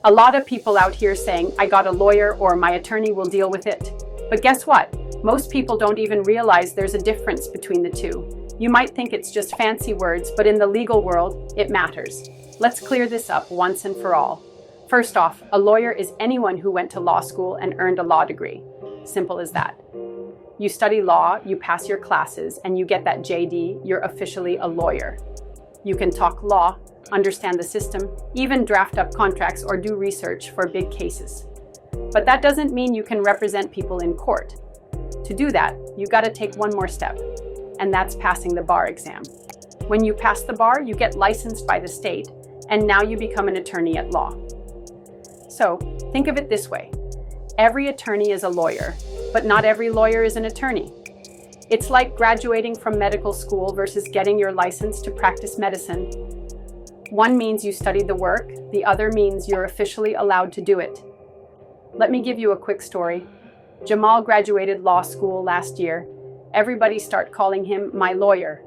A lot of people out here saying, I got a lawyer or my attorney will deal with it. But guess what? Most people don't even realize there's a difference between the two. You might think it's just fancy words, but in the legal world, it matters. Let's clear this up once and for all. First off, a lawyer is anyone who went to law school and earned a law degree. Simple as that. You study law, you pass your classes, and you get that JD, you're officially a lawyer. You can talk law, understand the system, even draft up contracts or do research for big cases. But that doesn't mean you can represent people in court. To do that, you gotta take one more step, and that's passing the bar exam. When you pass the bar, you get licensed by the state, and now you become an attorney at law. So, think of it this way. Every attorney is a lawyer, but not every lawyer is an attorney. It's like graduating from medical school versus getting your license to practice medicine. One means you studied the work, the other means you're officially allowed to do it. Let me give you a quick story. Jamal graduated law school last year. Everybody started calling him my lawyer.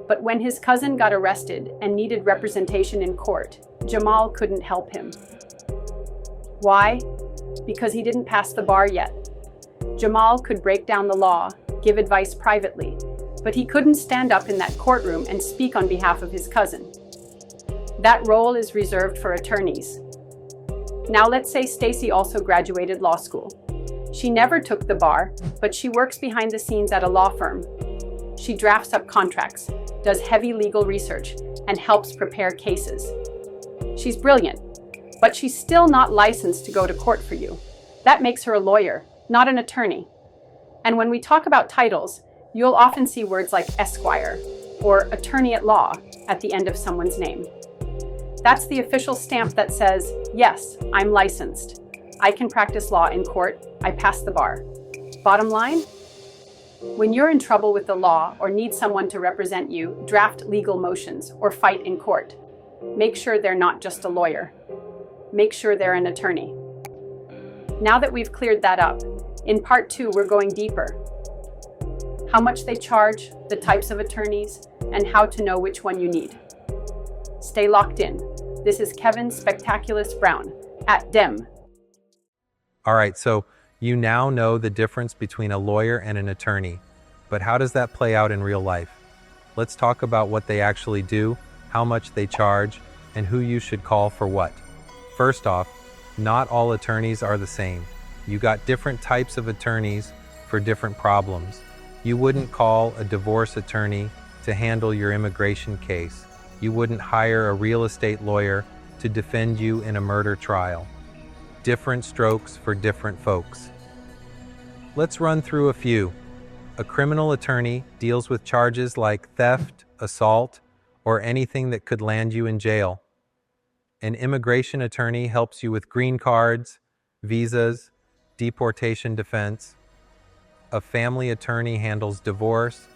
But when his cousin got arrested and needed representation in court, Jamal couldn't help him. Why? Because he didn't pass the bar yet. Jamal could break down the law, give advice privately, but he couldn't stand up in that courtroom and speak on behalf of his cousin. That role is reserved for attorneys. Now let's say Stacy also graduated law school. She never took the bar, but she works behind the scenes at a law firm. She drafts up contracts, does heavy legal research, and helps prepare cases. She's brilliant, but she's still not licensed to go to court for you. That makes her a lawyer, not an attorney. And when we talk about titles, you'll often see words like Esquire or attorney at law at the end of someone's name. That's the official stamp that says, yes, I'm licensed. I can practice law in court. I passed the bar. Bottom line? When you're in trouble with the law or need someone to represent you, draft legal motions or fight in court. Make sure they're not just a lawyer. Make sure they're an attorney. Now that we've cleared that up, in part 2, we're going deeper. How much they charge, the types of attorneys, and how to know which one you need. Stay locked in. This is Kevin Spectaculus Brown at DEM. All right, so you now know the difference between a lawyer and an attorney, but how does that play out in real life? Let's talk about what they actually do, how much they charge, and who you should call for what. First off, not all attorneys are the same. You got different types of attorneys for different problems. You wouldn't call a divorce attorney to handle your immigration case. You wouldn't hire a real estate lawyer to defend you in a murder trial. Different strokes for different folks. Let's run through a few. A criminal attorney deals with charges like theft, assault, or anything that could land you in jail. An immigration attorney helps you with green cards, visas, deportation defense. A family attorney handles divorce,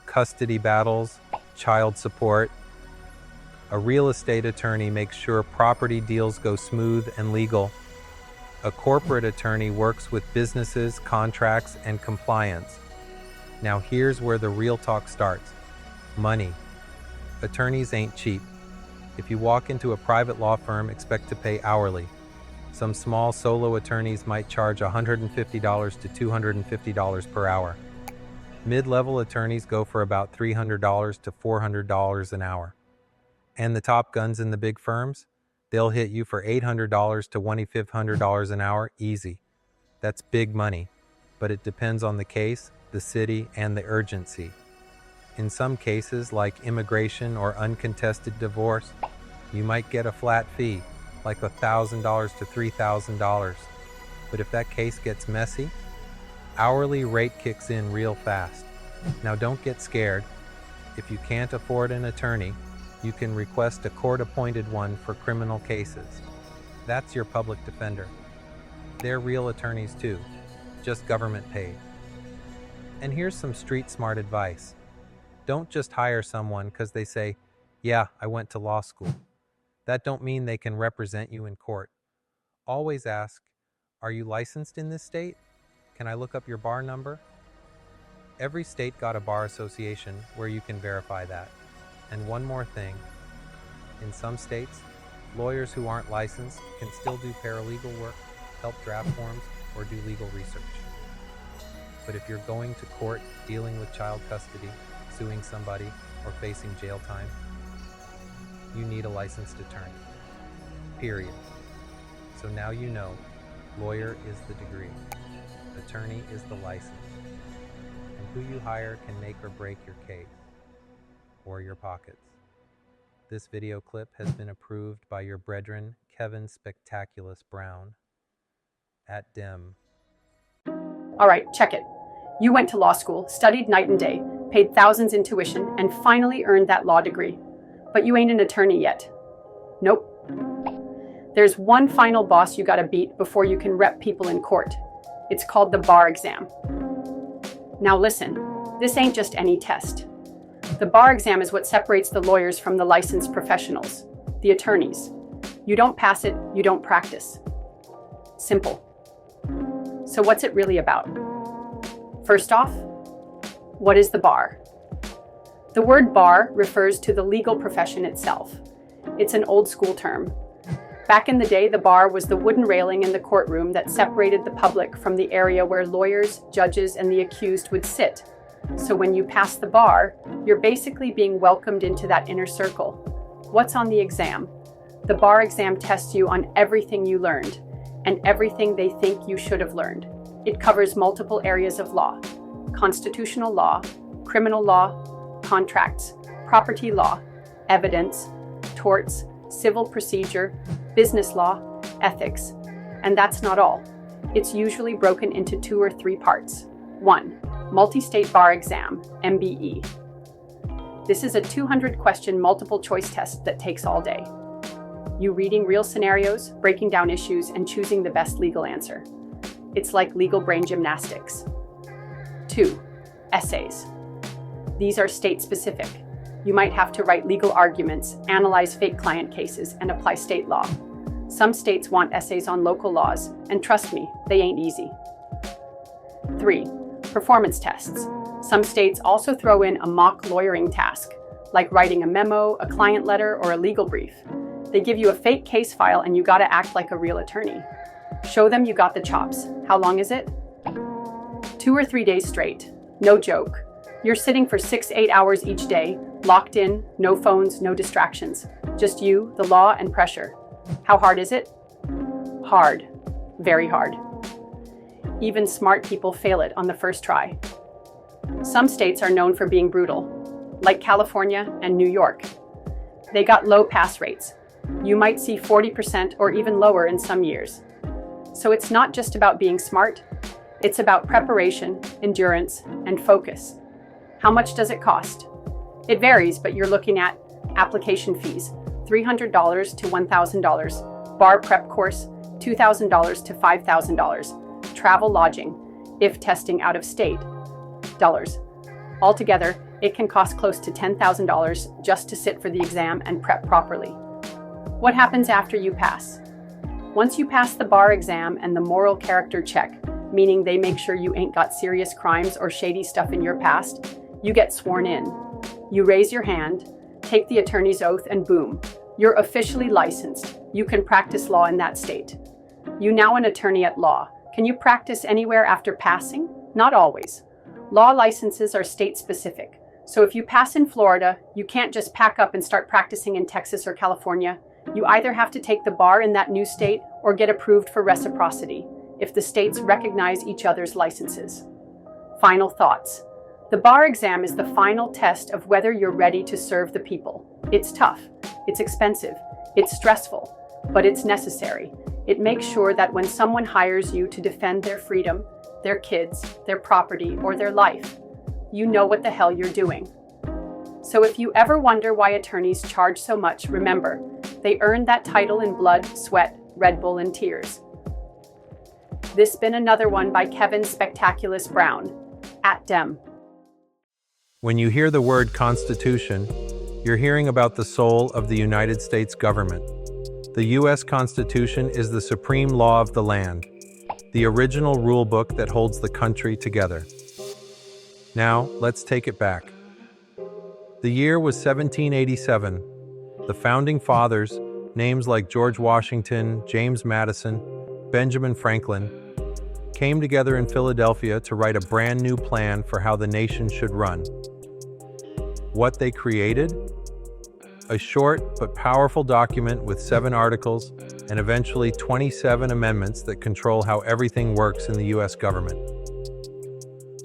custody battles, child support. A real estate attorney makes sure property deals go smooth and legal. A corporate attorney works with businesses, contracts, and compliance. Now here's where the real talk starts. Money. Attorneys ain't cheap. If you walk into a private law firm, expect to pay hourly. Some small solo attorneys might charge $150 to $250 per hour. Mid-level attorneys go for about $300 to $400 an hour. And the top guns in the big firms? They'll hit you for $800 to $2,500 an hour easy. That's big money, but it depends on the case, the city, and the urgency. In some cases, like immigration or uncontested divorce, you might get a flat fee, like $1,000 to $3,000. But if that case gets messy, hourly rate kicks in real fast. Now don't get scared. If you can't afford an attorney, you can request a court-appointed one for criminal cases. That's your public defender. They're real attorneys too, just government paid. And here's some street-smart advice. Don't just hire someone because they say, yeah, I went to law school. That don't mean they can represent you in court. Always ask, are you licensed in this state? Can I look up your bar number? Every state got a bar association where you can verify that. And one more thing, in some states, Lawyers who aren't licensed can still do paralegal work, help draft forms, or do legal research. But if you're going to court, dealing with child custody, suing somebody, or facing jail time, you need a licensed attorney. Period. So now you know, lawyer is the degree, attorney is the license, and who you hire can make or break your case, or your pockets. This video clip has been approved by your brethren, Kevin Spectaculus Brown, at DEM. All right, check it. You went to law school, studied night and day, paid thousands in tuition, and finally earned that law degree. But you ain't an attorney yet. Nope. There's one final boss you gotta beat before you can rep people in court. It's called the bar exam. Now listen, this ain't just any test. The bar exam is what separates the lawyers from the licensed professionals, the attorneys. You don't pass it, you don't practice. Simple. So what's it really about? First off, what is the bar? The word bar refers to the legal profession itself. It's an old school term. Back in the day, the bar was the wooden railing in the courtroom that separated the public from the area where lawyers, judges, and the accused would sit. So when you pass the bar, you're basically being welcomed into that inner circle. What's on the exam? The bar exam tests you on everything you learned and everything they think you should have learned. It covers multiple areas of law: constitutional law, criminal law, contracts, property law, evidence, torts, civil procedure, business law, ethics. And that's not all. It's usually broken into 2 or 3 parts. 1. Multi-State Bar Exam, MBE. This is a 200-question multiple-choice test that takes all day. You reading real scenarios, breaking down issues, and choosing the best legal answer. It's like legal brain gymnastics. 2. Essays. These are state-specific. You might have to write legal arguments, analyze fake client cases, and apply state law. Some states want essays on local laws, and trust me, they ain't easy. 3. Performance tests. Some states also throw in a mock lawyering task, like writing a memo, a client letter, or a legal brief. They give you a fake case file and you gotta act like a real attorney. Show them you got the chops. How long is it? 2 or 3 days straight. No joke. You're sitting for 6-8 hours each day, locked in, no phones, no distractions. Just you, the law, and pressure. How hard is it? Hard. Very hard. Even smart people fail it on the first try. Some states are known for being brutal, like California and New York. They got low pass rates. You might see 40% or even lower in some years. So it's not just about being smart, it's about preparation, endurance, and focus. How much does it cost? It varies, but you're looking at application fees, $300 to $1,000, bar prep course, $2,000 to $5,000, travel lodging, if testing out of state, dollars. Altogether, it can cost close to $10,000 just to sit for the exam and prep properly. What happens after you pass? Once you pass the bar exam and the moral character check, meaning they make sure you ain't got serious crimes or shady stuff in your past, you get sworn in. You raise your hand, take the attorney's oath, and boom, you're officially licensed. You can practice law in that state. You now an attorney at law. Can you practice anywhere after passing? Not always. Law licenses are state-specific. So if you pass in Florida, you can't just pack up and start practicing in Texas or California. You either have to take the bar in that new state or get approved for reciprocity, if the states recognize each other's licenses. Final thoughts. The bar exam is the final test of whether you're ready to serve the people. It's tough, it's expensive, it's stressful, but it's necessary. It makes sure that when someone hires you to defend their freedom, their kids, their property, or their life, you know what the hell you're doing. So if you ever wonder why attorneys charge so much, remember, they earned that title in blood, sweat, Red Bull, and tears. This been another one by Kevin Spectaculus Brown, at DEM. When you hear the word Constitution, you're hearing about the soul of the United States government. The U.S. Constitution is the supreme law of the land, the original rule book that holds the country together. Now, let's take it back. The year was 1787. The Founding Fathers, Names like George Washington, James Madison, Benjamin Franklin came together in Philadelphia to write a brand new plan for how the nation should run. What they created? A short but powerful document with 7 articles and eventually 27 amendments that control how everything works in the US government.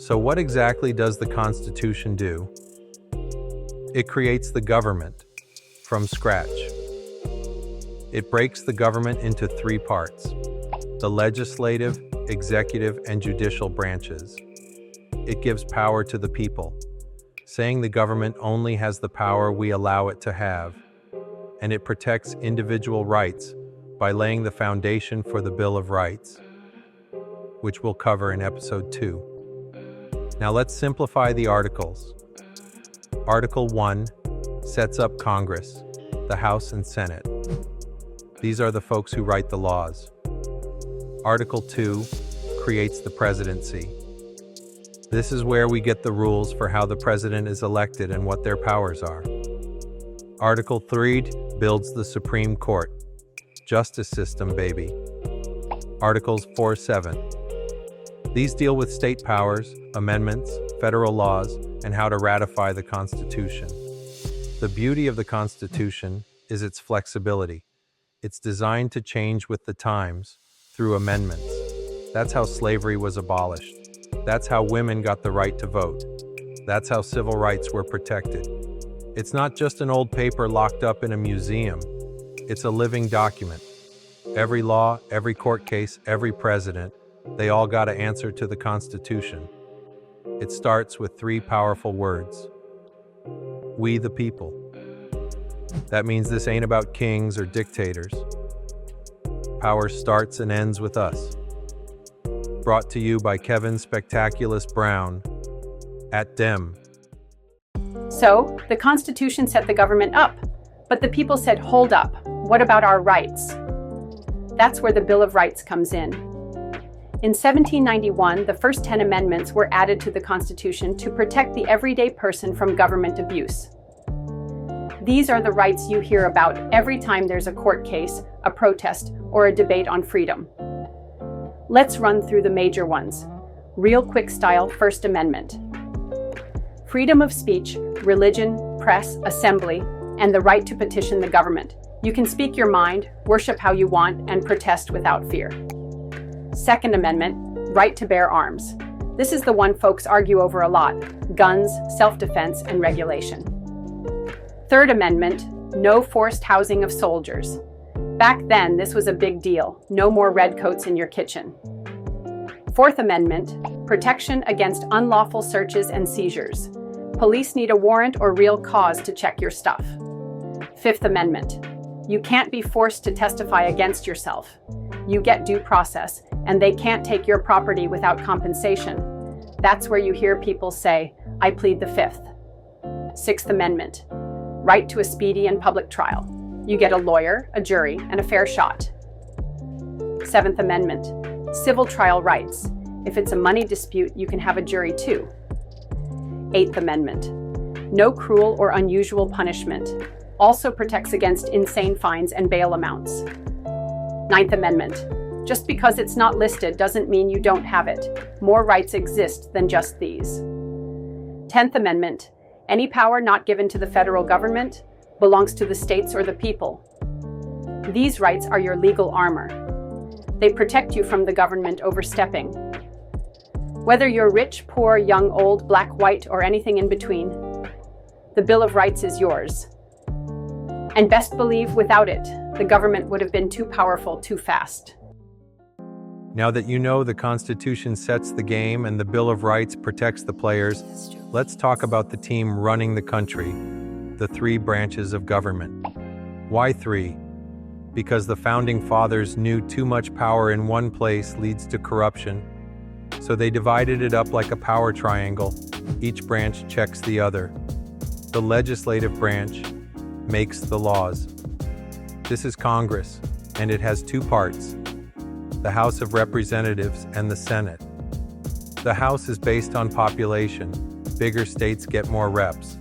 So what exactly does the Constitution do? It creates the government from scratch. It breaks the government into 3 parts: the legislative, executive, and judicial branches. It gives power to the people, saying the government only has the power we allow it to have, and it protects individual rights by laying the foundation for the Bill of Rights, which we'll cover in episode 2. Now let's simplify the articles. Article 1 sets up Congress, the House and Senate. These are the folks who write the laws. Article 2 creates the presidency. This is where we get the rules for how the president is elected and what their powers are. Article 3 builds the Supreme Court. Justice system, baby. Articles 4-7. These deal with state powers, amendments, federal laws, and how to ratify the Constitution. The beauty of the Constitution is its flexibility. It's designed to change with the times through amendments. That's how slavery was abolished. That's how women got the right to vote. That's how civil rights were protected. It's not just an old paper locked up in a museum. It's a living document. Every law, every court case, every president, they all got to answer to the Constitution. It starts with 3 powerful words. We the people. That means this ain't about kings or dictators. Power starts and ends with us. Brought to you by Kevin Spectaculus Brown at Dem. So, the Constitution set the government up, but the people said, hold up, what about our rights? That's where the Bill of Rights comes in. In 1791, the first 10 amendments were added to the Constitution to protect the everyday person from government abuse. These are the rights you hear about every time there's a court case, a protest, or a debate on freedom. Let's run through the major ones. Real quick style First Amendment. Freedom of speech, religion, press, assembly, and the right to petition the government. You can speak your mind, worship how you want, and protest without fear. Second Amendment, right to bear arms. This is the one folks argue over a lot: guns, self-defense, and regulation. Third Amendment, no forced housing of soldiers. Back then, this was a big deal. No more redcoats in your kitchen. Fourth Amendment, protection against unlawful searches and seizures. Police need a warrant or real cause to check your stuff. Fifth Amendment, you can't be forced to testify against yourself. You get due process, and they can't take your property without compensation. That's where you hear people say, I plead the Fifth. Sixth Amendment, right to a speedy and public trial. You get a lawyer, a jury, and a fair shot. Seventh Amendment, civil trial rights. If it's a money dispute, you can have a jury too. Eighth Amendment, no cruel or unusual punishment. Also protects against insane fines and bail amounts. Ninth Amendment, just because it's not listed doesn't mean you don't have it. More rights exist than just these. 10th Amendment, any power not given to the federal government belongs to the states or the people. These rights are your legal armor. They protect you from the government overstepping. Whether you're rich, poor, young, old, black, white, or anything in between, the Bill of Rights is yours. And best believe without it, the government would have been too powerful too fast. Now that you know the Constitution sets the game and the Bill of Rights protects the players, let's talk about the team running the country, the 3 branches of government. Why 3? Because the Founding Fathers knew too much power in one place leads to corruption, so they divided it up like a power triangle. Each branch checks the other. The legislative branch makes the laws. This is Congress, and it has 2 parts: the House of Representatives and the Senate. The House is based on population. Bigger states get more reps.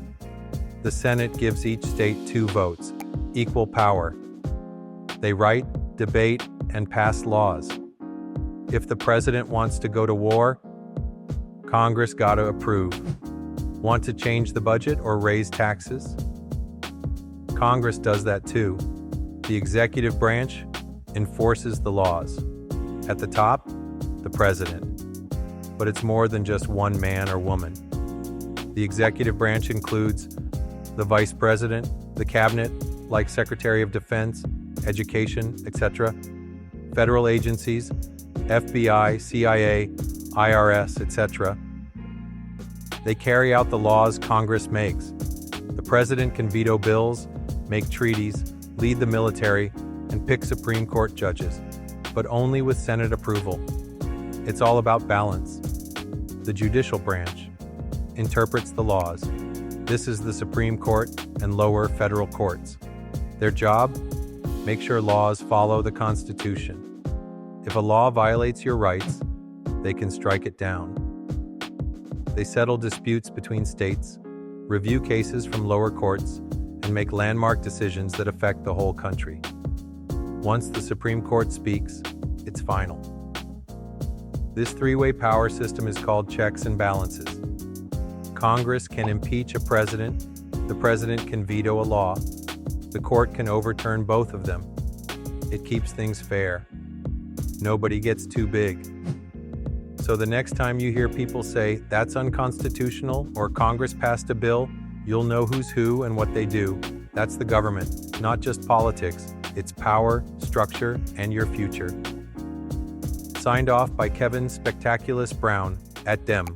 The Senate gives each state 2 votes, equal power. They write, debate, and pass laws. If the president wants to go to war, Congress gotta approve. Want to change the budget or raise taxes? Congress does that too. The executive branch enforces the laws. At the top, the president. But it's more than just one man or woman. The executive branch includes the vice president, the cabinet, like Secretary of Defense, Education, etc., federal agencies, FBI, CIA, IRS, etc. They carry out the laws Congress makes. The president can veto bills, make treaties, lead the military, and pick Supreme Court judges, but only with Senate approval. It's all about balance. The judicial branch interprets the laws. This is the Supreme Court and lower federal courts. Their job? Make sure laws follow the Constitution. If a law violates your rights, they can strike it down. They settle disputes between states, review cases from lower courts, and make landmark decisions that affect the whole country. Once the Supreme Court speaks, it's final. This three-way power system is called checks and balances. Congress can impeach a president, the president can veto a law, the court can overturn both of them. It keeps things fair. Nobody gets too big. So the next time you hear people say, that's unconstitutional, or Congress passed a bill, you'll know who's who and what they do. That's the government, not just politics. It's power, structure, and your future. Signed off by Kevin Spectaculus Brown, at Dem.